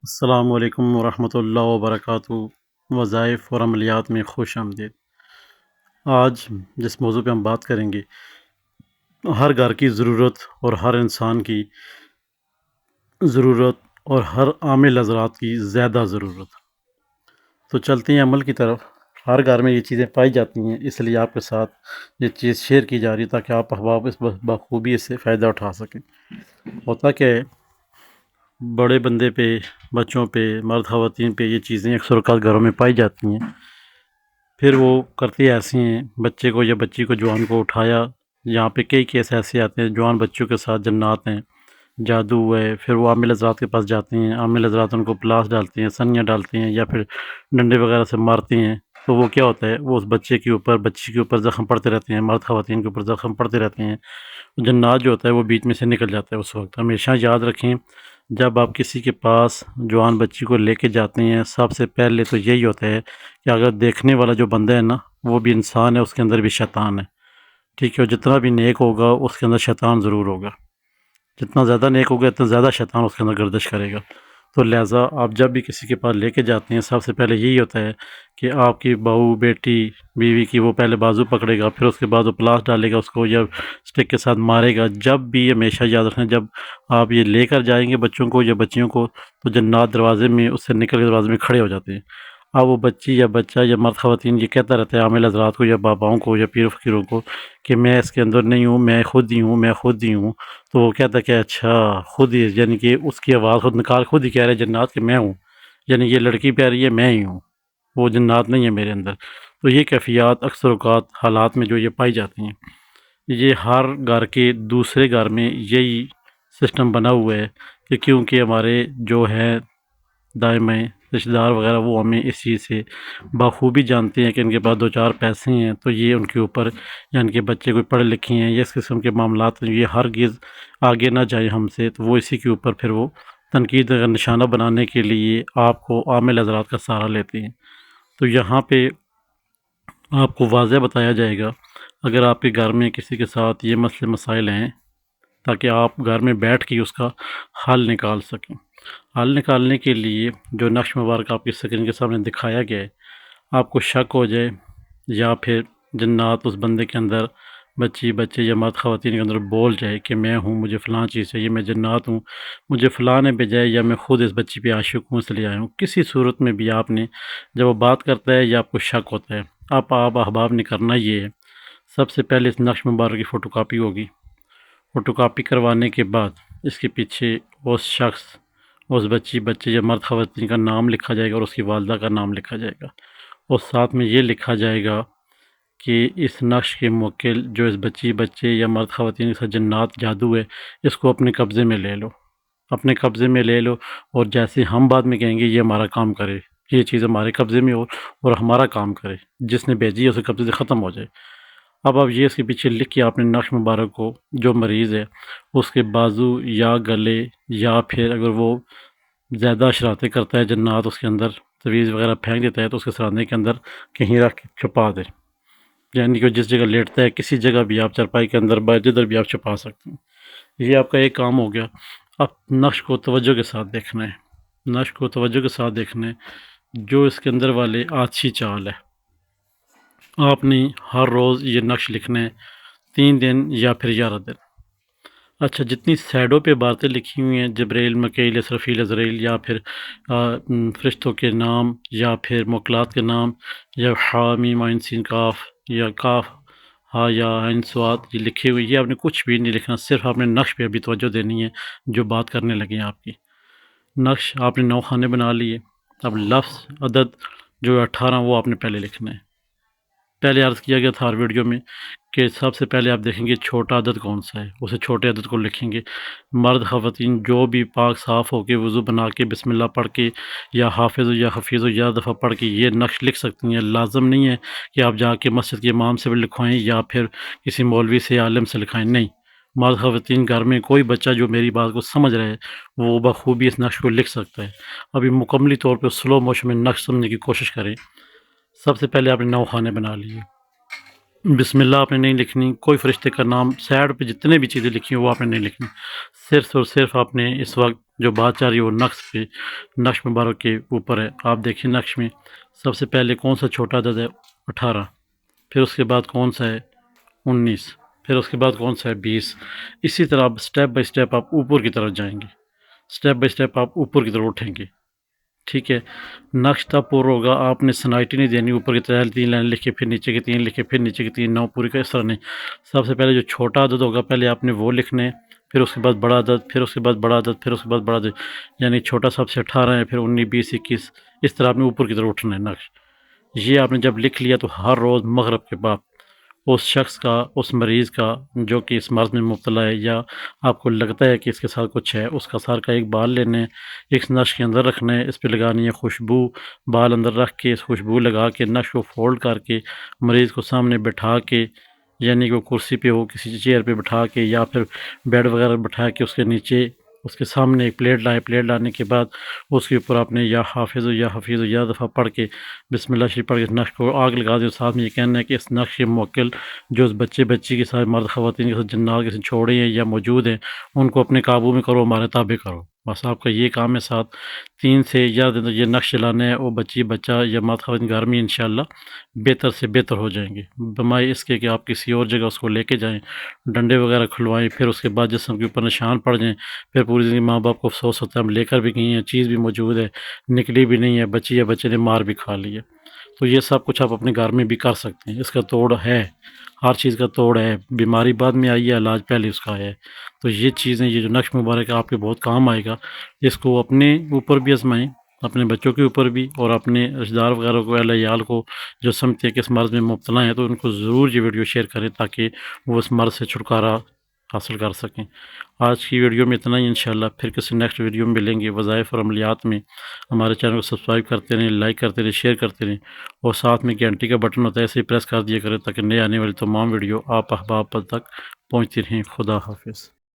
السلام علیکم ورحمۃ اللہ وبرکاتہ۔ وظائف اور عملیات میں خوش آمدید۔ آج جس موضوع پہ ہم بات کریں گے، ہر گھر کی ضرورت اور ہر انسان کی ضرورت اور ہر عامل حضرات کی زیادہ ضرورت۔ تو چلتے ہیں عمل کی طرف۔ ہر گھر میں یہ چیزیں پائی جاتی ہیں، اس لیے آپ کے ساتھ یہ چیز شیئر کی جا رہی ہے تاکہ آپ احباب اس بخوبی اس سے فائدہ اٹھا سکیں۔ ہوتا کہ بڑے بندے پہ، بچوں پہ، مرد خواتین پہ یہ چیزیں اکثر اوقات گھروں میں پائی جاتی ہیں، پھر وہ کرتی ایسی ہیں بچے کو یا بچی کو، جوان کو اٹھایا۔ یہاں پہ کئی کیس ایسے آتے ہیں جوان بچوں کے ساتھ جنات ہیں، جادو ہے، پھر وہ عامل حضرات کے پاس جاتے ہیں، عامل حضرات ان کو پلاس ڈالتے ہیں، سنیاں ڈالتے ہیں یا پھر ڈنڈے وغیرہ سے مارتے ہیں۔ تو وہ کیا ہوتا ہے، وہ اس بچے کے اوپر، بچی کے اوپر زخم پڑتے رہتے ہیں، مرد خواتین کے اوپر زخم پڑتے رہتے ہیں۔ جنات جو ہوتا ہے وہ بیچ میں سے نکل جاتا ہے۔ اس وقت ہمیشہ یاد رکھیں، جب آپ کسی کے پاس جوان بچی کو لے کے جاتے ہیں، سب سے پہلے تو یہی ہوتا ہے کہ اگر دیکھنے والا جو بندہ ہے نا، وہ بھی انسان ہے، اس کے اندر بھی شیطان ہے، ٹھیک ہے؟ اور جتنا بھی نیک ہوگا اس کے اندر شیطان ضرور ہوگا، جتنا زیادہ نیک ہوگا اتنا زیادہ شیطان اس کے اندر گردش کرے گا۔ تو لہٰذا آپ جب بھی کسی کے پاس لے کے جاتے ہیں، سب سے پہلے یہی ہوتا ہے کہ آپ کی بہو، بیٹی، بیوی کی وہ پہلے بازو پکڑے گا، پھر اس کے بعد وہ پلاس ڈالے گا اس کو یا اسٹک کے ساتھ مارے گا۔ جب بھی ہمیشہ یاد رکھنا، جب آپ یہ لے کر جائیں گے بچوں کو یا بچیوں کو، تو جنات دروازے میں اس سے نکل کے دروازے میں کھڑے ہو جاتے ہیں۔ اب وہ بچی یا بچہ یا مرد خواتین یہ کہتا رہتا ہے عامل حضرات کو یا باباؤں کو یا پیر فقیروں کو کہ میں اس کے اندر نہیں ہوں، میں خود ہی ہوں، میں خود ہی ہوں۔ تو وہ کہتا ہے کہ اچھا خود ہی، یعنی کہ اس کی آواز خود نکال خود ہی کہہ رہے جنات کہ میں ہوں، یعنی یہ لڑکی پہ رہی ہے، میں ہی ہوں، وہ جنات نہیں ہے میرے اندر۔ تو یہ کیفیات اکثر اوقات حالات میں جو یہ پائی جاتی ہیں، یہ ہر گھر کے دوسرے گھر میں یہی سسٹم بنا ہوا ہے کہ کیونکہ ہمارے جو ہے دائمے رشتہ دار وغیرہ وہ ہمیں اس چیز سے بخوبی جانتے ہیں کہ ان کے پاس دو چار پیسے ہیں تو یہ ان کے اوپر، یا ان کے بچے کوئی پڑھے لکھے ہیں یا اس قسم کے معاملات ہیں، یہ ہرگز آگے نہ جائے ہم سے، تو وہ اسی کے اوپر پھر وہ تنقید کا نشانہ بنانے کے لیے آپ کو عامل حضرات کا سہارا لیتے ہیں۔ تو یہاں پہ آپ کو واضح بتایا جائے گا، اگر آپ کے گھر میں کسی کے ساتھ یہ مسئلے مسائل ہیں، تاکہ آپ گھر میں بیٹھ کے اس کا حل نکال سکیں۔ حل نکالنے کے لیے جو نقش مبارک آپ کی اسکرین کے سامنے دکھایا گیا ہے، آپ کو شک ہو جائے یا پھر جنات اس بندے کے اندر، بچی، بچے یا مرد خواتین کے اندر بول جائے کہ میں ہوں، مجھے فلاں چیز چاہیے، میں جنات ہوں، مجھے فلاں نے بھیجائے، یا میں خود اس بچی پہ عاشق ہوں اس لیے آیا ہوں، کسی صورت میں بھی آپ نے جب وہ بات کرتا ہے یا آپ کو شک ہوتا ہے، آپ احباب نے کرنا یہ ہے، سب سے پہلے اس نقش مبارک کی فوٹو کاپی ہوگی۔ فوٹو کاپی کروانے کے بعد اس کے پیچھے اس شخص، اس بچی، بچے یا مرد خواتین کا نام لکھا جائے گا اور اس کی والدہ کا نام لکھا جائے گا، اور ساتھ میں یہ لکھا جائے گا کہ اس نقش کے موکل جو اس بچی، بچے یا مرد خواتین کے ساتھ جنات جادو ہے، اس کو اپنے قبضے میں لے لو، اپنے قبضے میں لے لو، اور جیسے ہم بعد میں کہیں گے یہ ہمارا کام کرے، یہ چیز ہمارے قبضے میں ہو اور ہمارا کام کرے، جس نے بھیجی ہے اسے قبضے سے ختم ہو جائے۔ اب آپ یہ اس کے پیچھے لکھ کے آپ نے نقش مبارک کو، جو مریض ہے اس کے بازو یا گلے، یا پھر اگر وہ زیادہ شرارتیں کرتا ہے جنات اس کے اندر تویز وغیرہ پھینک دیتا ہے تو اس کے سرانے کے اندر کہیں رکھ کے چھپا دیں، یعنی کہ جس جگہ لیٹتا ہے کسی جگہ بھی آپ چرپائی کے اندر جدھر بھی آپ چھپا سکتے ہیں۔ یہ آپ کا ایک کام ہو گیا۔ اب نقش کو توجہ کے ساتھ دیکھنا ہے، نقش کو توجہ کے ساتھ دیکھنا ہے، جو اس کے اندر والے آچھی چال ہے، آپ نے ہر روز یہ نقش لکھنا ہے، 3 دن یا پھر 11 دن۔ اچھا، جتنی سائڈوں پہ باتیں لکھی ہوئی ہیں، جبرائیل، میکائیل، اسرافیل، عزرائیل، یا پھر فرشتوں کے نام، یا پھر موکلات کے نام، یا حا میم عین سین کاف، یا کاف ہا یا عین صاد، یہ لکھے ہوئے، یہ آپ نے کچھ بھی نہیں لکھنا، صرف آپ نے نقش پہ ابھی توجہ دینی ہے جو بات کرنے لگے ہیں آپ کی۔ نقش آپ نے 9 خانے بنا لیے، اب لفظ، عدد جو 18 وہ آپ نے پہلے لکھنا ہے۔ پہلے عرض کیا گیا تھا ہر ویڈیو میں کہ سب سے پہلے آپ دیکھیں گے چھوٹا عدد کون سا ہے، اسے چھوٹے عدد کو لکھیں گے۔ مرد خواتین جو بھی پاک صاف ہو کے وضو بنا کے بسم اللہ پڑھ کے یا حافظ یا حفیظ یا دفعہ پڑھ کے یہ نقش لکھ سکتی ہیں۔ لازم نہیں ہے کہ آپ جا کے مسجد کے امام سے بھی لکھوائیں یا پھر کسی مولوی سے، عالم سے لکھائیں، نہیں، مرد خواتین گھر میں کوئی بچہ جو میری بات کو سمجھ رہے ہے وہ بخوبی اس نقش کو لکھ سکتا ہے۔ ابھی مکملی طور پہ سلو موشن میں نقش سمجھنے کی کوشش کریں۔ سب سے پہلے آپ نے 9 خانے بنا لیے، بسم اللہ آپ نے نہیں لکھنی، کوئی فرشتے کا نام، سائڈ پہ جتنے بھی چیزیں لکھی ہیں وہ آپ نے نہیں لکھنی، صرف اور صرف آپ نے اس وقت جو بات چل رہی ہے وہ نقش مبارک کے اوپر ہے۔ آپ دیکھیں نقش میں سب سے پہلے کون سا چھوٹا عدد ہے؟ 18، پھر اس کے بعد کون سا ہے؟ 19، پھر اس کے بعد کون سا ہے؟ 20۔ اسی طرح آپ سٹیپ بائی سٹیپ آپ اوپر کی طرف جائیں گے، سٹیپ بائی سٹیپ آپ اوپر کی طرف اٹھیں گے، ٹھیک ہے۔ نقش تب پورا ہوگا، آپ نے سنائٹی نہیں دینی، اوپر کی 3 لائن لکھ کے پھر نیچے کی 3 لکھ کے پھر نیچے کی 3 9 پوری کا، اس طرح نہیں۔ سب سے پہلے جو چھوٹا عدد ہوگا پہلے آپ نے وہ لکھنے، پھر اس کے بعد بڑا عدد، پھر اس کے بعد بڑا عدد، پھر اس کے بعد بڑا عدد، یعنی چھوٹا سب سے 18 ہے، پھر 19 20 21، اس طرح آپ نے اوپر کی طرف اٹھنا ہے نقش۔ یہ آپ نے جب لکھ لیا تو ہر روز مغرب کے بعد اس شخص کا، اس مریض کا جو کہ اس مرض میں مبتلا ہے یا آپ کو لگتا ہے کہ اس کے ساتھ کچھ ہے، اس کا سر کا ایک بال لینے، ایک نقش کے اندر رکھنا ہے، اس پہ لگانی ہے خوشبو، بال اندر رکھ کے اس خوشبو لگا کے نقش کو فولڈ کر کے مریض کو سامنے بٹھا کے، یعنی کہ وہ کرسی پہ ہو، کسی چیئر پہ بٹھا کے یا پھر بیڈ وغیرہ بٹھا کے اس کے نیچے اس کے سامنے ایک پلیٹ لائے، پلیٹ لانے کے بعد اس کے اوپر آپ نے یا حافظ یا حفیظ یا دفعہ پڑھ کے بسم اللہ شریف پڑھ کے اس نقش کو آگ لگا دیں۔ ساتھ میں یہ کہنا ہے کہ اس نقش کے موکل جو اس بچی کے ساتھ، مرد خواتین کے ساتھ جنات کے ساتھ چھوڑے ہیں یا موجود ہیں، ان کو اپنے قابو میں کرو، ہمارے تابع کرو۔ بس آپ کا یہ کام ہے۔ ساتھ 3 سے یا یہ نقش چلانا ہے، وہ بچہ یا مرد خواتین گھر میں انشاءاللہ بہتر سے بہتر ہو جائیں گے، بمائے اس کے کہ آپ کسی اور جگہ اس کو لے کے جائیں، ڈنڈے وغیرہ کھلوائیں، پھر اس کے بعد جسم کے اوپر نشان پڑ جائیں، پھر پوری زندگی ماں باپ کو افسوس ہوتا ہے ہم لے کر بھی گئی ہیں، چیز بھی موجود ہے، نکلی بھی نہیں ہے، بچی یا بچے نے مار بھی کھا لی ہے۔ تو یہ سب کچھ آپ اپنے گھر میں بھی کر سکتے ہیں، اس کا توڑ ہے، ہر چیز کا توڑ ہے، بیماری بعد میں آئی ہے، علاج پہلے اس کا ہے۔ تو یہ چیزیں، یہ جو نقش مبارک ہے آپ کے بہت کام آئے گا، اس کو اپنے اوپر بھی آزمائیں، اپنے بچوں کے اوپر بھی، اور اپنے رشتہ دار وغیرہ کو، اہل عیال کو جو سمجھتے ہیں کہ اس مرض میں مبتلا ہیں، تو ان کو ضرور یہ ویڈیو شیئر کریں تاکہ وہ اس مرض سے چھٹکارا حاصل کر سکیں۔ آج کی ویڈیو میں اتنا ہی، انشاءاللہ پھر کسی نیکسٹ ویڈیو میں ملیں گے۔ وظائف اور عملیات میں ہمارے چینل کو سبسکرائب کرتے رہیں، لائک کرتے رہیں، شیئر کرتے رہیں، اور ساتھ میں گھنٹی کا بٹن ہوتا ہے، اسے پریس کر دیا کریں تاکہ نئے آنے والی تمام ویڈیو آپ احباب تک پہنچتی رہیں۔ خدا حافظ۔